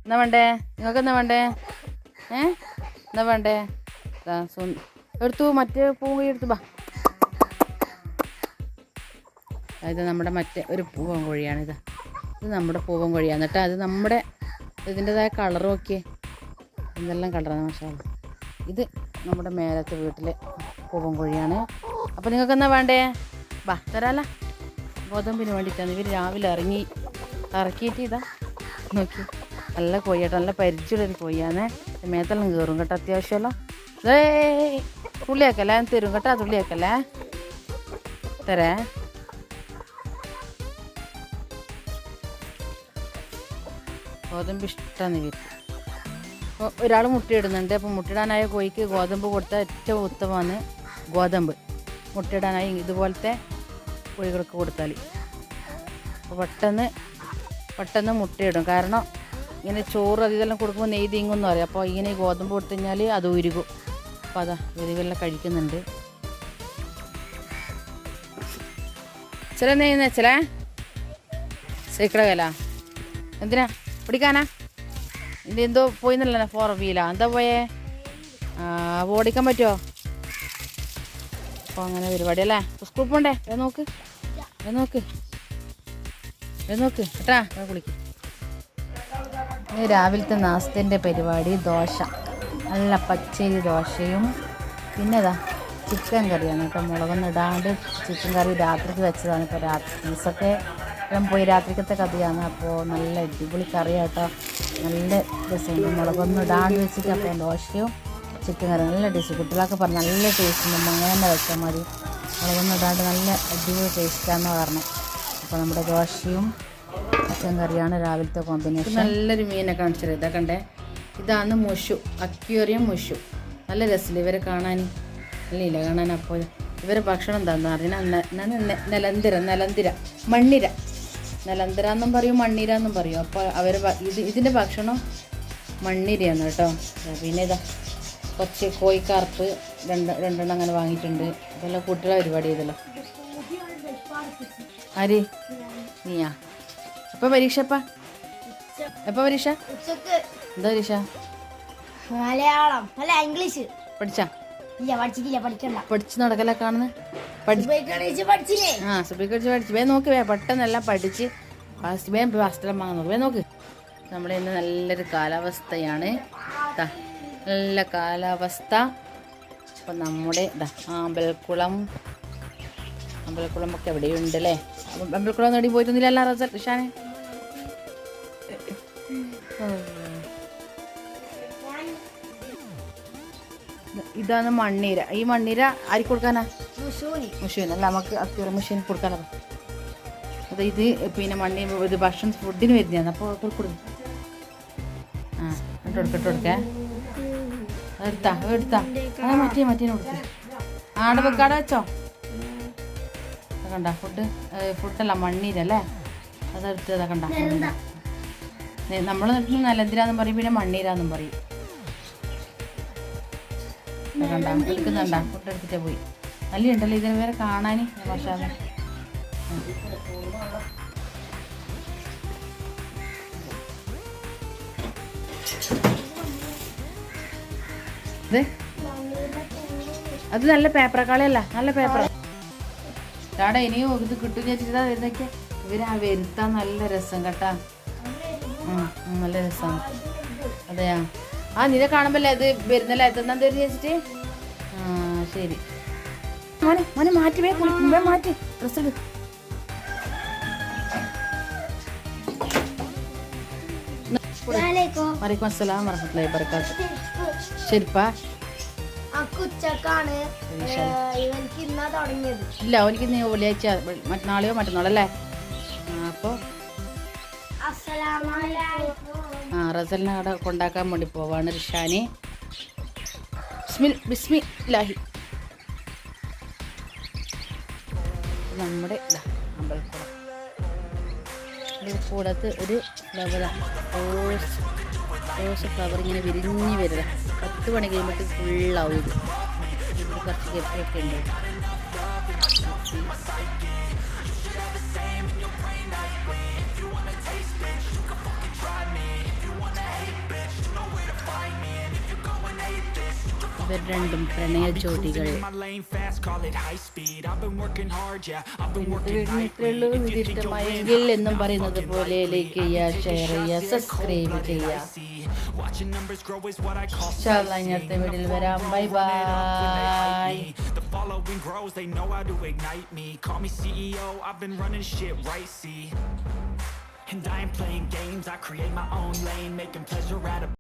എന്നാ വേണ്ടേ? നിങ്ങൾക്ക് എന്നാ വേണ്ടേ? എന്നാ വേണ്ടേ? എടുത്തു, മറ്റേ പൂവ് എടുത്തു ബാ. ഇത് നമ്മുടെ മറ്റേ ഒരു പൂവൻ കോഴിയാണിത്. ഇത് നമ്മുടെ പൂവൻ കോഴിയാണ് കേട്ടോ. അത് നമ്മുടെ ഇതിൻ്റെതായ കളർ നോക്കിയേ, എന്തെല്ലാം കളറാണ് മാഷാ. ഇത് നമ്മുടെ മേലത്തെ വീട്ടിലെ പൂവൻ കോഴിയാണ്. അപ്പോൾ നിങ്ങൾക്ക് എന്നാ വേണ്ടേ? ബാ തരാല. ഗോതമ്പിന് വേണ്ടിയിട്ടാണ് ഇവർ രാവിലെ ഇറക്കിയിട്ട് ഇതാ നോക്കി. നല്ല കോഴിയാട്ടോ, നല്ല പരിചയമുള്ളൊരു കോഴിയാണ്. മേത്തെല്ലാം കയറും കേട്ടോ അത്യാവശ്യമല്ലോ. തുള്ളിയാക്കല്ലേ തരും കേട്ടോ, തുള്ളിയാക്കല്ലേ തരേ. ഗോതമ്പ് ഇഷ്ടമാണ് ഇവർക്ക്. അപ്പോൾ ഒരാൾ മുട്ടയിടുന്നുണ്ട്. അപ്പോൾ മുട്ടയിടാനായ കോഴിക്ക് ഗോതമ്പ് കൊടുത്താൽ ഏറ്റവും ഉത്തമമാണ് ഗോതമ്പ്. മുട്ടയിടാനായി ഇതുപോലത്തെ കോഴികൾക്ക് കൊടുത്താൽ അപ്പോൾ പെട്ടെന്ന് മുട്ടയിടും. കാരണം ഇങ്ങനെ ചോറ് അതെല്ലാം കൊടുക്കുമ്പോൾ നെയ്യ് തീങ്ങുമെന്ന് പറയും. അപ്പോൾ ഇങ്ങനെ ഗോതമ്പ് കൊടുത്തു കഴിഞ്ഞാൽ അത് ഉരുകും. അപ്പോൾ അതാ ഇവരെല്ലാം കഴിക്കുന്നുണ്ട്. ചില നെയ്യുന്ന ചില സൈക്കിള വില എന്തിനാ ഓടിക്കാനാ? ഇതിൻ്റെ എന്തോ പോയിന്നല്ല, 4 വീലാ എന്താ പോയേ? ഓടിക്കാൻ പറ്റുമോ? അപ്പോൾ അങ്ങനെ പരിപാടി അല്ലേ. സ്കൂൾ പോണ്ടേ? നോക്ക് കേട്ടാ കുളിക്ക്. രാവിലത്തെ നാസ്തൻ്റെ പരിപാടി ദോശ, നല്ല പച്ചരി ദോശയും പിന്നെ ചിക്കൻ കറിയാണ് കേട്ടോ. മുളകൊന്നും ഇടാണ്ട് ചിക്കൻ കറി രാത്രിക്ക് വെച്ചതാണ്. ഇപ്പോൾ രാത്രി പീസൊക്കെ പോയി രാത്രിക്കത്തെ കറിയാണ്. അപ്പോൾ നല്ല അടിപൊളി കറിയാട്ടോ, നല്ല രസമുണ്ട്. മുളകൊന്നും ഇടാണ്ട് വെച്ചിട്ട് അപ്പോൾ ദോശയും ചിക്കൻ കറി നല്ല ടേസ്റ്റ്. കുട്ടികളൊക്കെ പറഞ്ഞു നല്ല ടേസ്റ്റ് ഉണ്ട്, അങ്ങനെ തന്നെ വെച്ചാൽ മതി. മുളകൊന്നും ഇടാണ്ട് നല്ല അടിപൊളി ടേസ്റ്റാണെന്ന് പറഞ്ഞു. അപ്പോൾ നമ്മുടെ ദോശയും ചിക്കൻ കറിയാണ് രാവിലത്തെ കോമ്പിനേഷൻ. നല്ലൊരു മീനെ കാണിച്ചത് ഇതാ കണ്ടേ. ഇതാണ് മുഷു, അക്വേറിയം മുഷു. നല്ല രസമില്ല ഇവരെ കാണാൻ, നല്ല കാണാൻ. അപ്പോൾ ഇവരെ ഭക്ഷണം എന്താണെന്ന് അറിയാം. നെലന്തിര എന്നും പറയും, മണ്ണീര എന്നും പറയും. അപ്പോൾ ഇതിൻ്റെ ഭക്ഷണം മണ്ണീരയാണ് കേട്ടോ. പിന്നെ കുറച്ച് കോഴിക്കാർപ്പ് രണ്ടെണ്ണം അങ്ങനെ വാങ്ങിയിട്ടുണ്ട്. ഇതെല്ലാം കുട്ടികളെ പരിപാടി ചെയ്തല്ലോ. ആര്? നീയാ? എപ്പോൾ പരീക്ഷ? എപ്പോൾ പരീക്ഷ? എന്താ പരീക്ഷ? മലയാളം അല്ല ഇംഗ്ലീഷ്. പഠിച്ചാ? പഠിച്ച് നടക്കല കാണുന്നത്. പഠിച്ച് നോക്ക്, പെട്ടെന്നെല്ലാം പഠിച്ച് ഫാസ്റ്റെല്ലാം വാങ്ങാൻ നോക്ക്. നോക്ക്, നമ്മുടെ ഇന്ന് നല്ലൊരു കാലാവസ്ഥയാണ്. നല്ല കാലാവസ്ഥ. അപ്പം നമ്മുടെ അമ്പലക്കുളമൊക്കെ എവിടെയുണ്ട് അല്ലേ? അമ്പലക്കുളം നേടി പോയിട്ടൊന്നുമില്ല റിഷാനെ? ഇതാണ് മണ്ണീര. ഈ മണ്ണീര ആർക്ക് കൊടുക്കാനാ? മുഷീൻ അല്ല, നമുക്ക് അക്വേറിയം മുഷീൻ കൊടുക്കാനോ. അത് ഇത് പിന്നെ ഇത് ഭക്ഷണം ഫുഡിന് വരുന്നതാണ്. അപ്പോൾ കൊടുക്കും. കൊടുക്കേ എടുത്താ അത് മറ്റേ കൊടുക്ക്. ആടെ വെക്കാടെ വെച്ചോ. കണ്ട ഫുഡല്ല മണ്ണീരല്ലേ, അതെടുത്ത് കണ്ട. നമ്മൾ നെലന്തിരാന്നും പറയും, പിന്നെ മണ്ണീരാന്നും പറയും. കണ്ട എടുക്കുന്നുണ്ടാ, ഫുഡ് എടുത്തിട്ടേ പോയി. നല്ല ഉണ്ടല്ലോ ഇതിന് വേറെ കാണാൻ. പക്ഷേ അത് നല്ല പേപ്പറക്കാളിയല്ല, നല്ല പേപ്പർ. ഇതാടെ ഇനിയും ഇത് കിട്ടും വെച്ചിട്ടാ വരുന്നൊക്കെ. ഇവര് വരുത്താൻ നല്ല രസം കേട്ടാ, നല്ല രസമാണ്. അതെയാ? നിന്നെ കാണുമ്പല്ലേ ഇത് വരുന്നല്ലേ എത്തുന്ന വെച്ചിട്ട്. ശരി മോനെ മാറ്റി മാറ്റി ഡ്രസ് എടു. വലൈക്കും അസ്സലാം വറഹ്മത്തുള്ളാഹി വബറകാത്ത്. ശരിപ്പാ ഇല്ല, അവനിക്ക് നീ വെള്ളിയാഴ്ച നാളെയോ മറ്റന്നാളല്ലേ. അപ്പോൾ റസലിനെ അവിടെ കൊണ്ടാക്കാൻ വേണ്ടി പോവാണ് റിഷാന്. ബിസ്മില്ലാഹി. നമ്മുടെ അമ്പലക്കുളം കൂടത്ത് ഒരു ഫ്ലവറാണ്, റോസ് ഫ്ലവർ ഇങ്ങനെ വിരിഞ്ഞ് വരിക. 10 മണി കഴിയുമ്പോഴത്തേക്ക് ഫുള്ളാവും. ഇത് കുറച്ച് ഗപ്പിയൊക്കെ ഉണ്ട്. ഇവർ രണ്ടും പ്രണയ ജോഡികൾ. വീഡിയോ ഇഷ്ടമായെങ്കിൽ എന്നും പറയുന്നത് പോലെ ലൈക്ക് ചെയ്യുക, ഷെയർ ചെയ്യുക, സബ്സ്ക്രൈബ് ചെയ്യുക. അടുത്ത വീഡിയോയിൽ വരാം. Bye bye. The following grows, they know how to ignite me. Call me CEO, I've been running shit right, see. And I ain't playing games, I create my own lane, making pleasure out of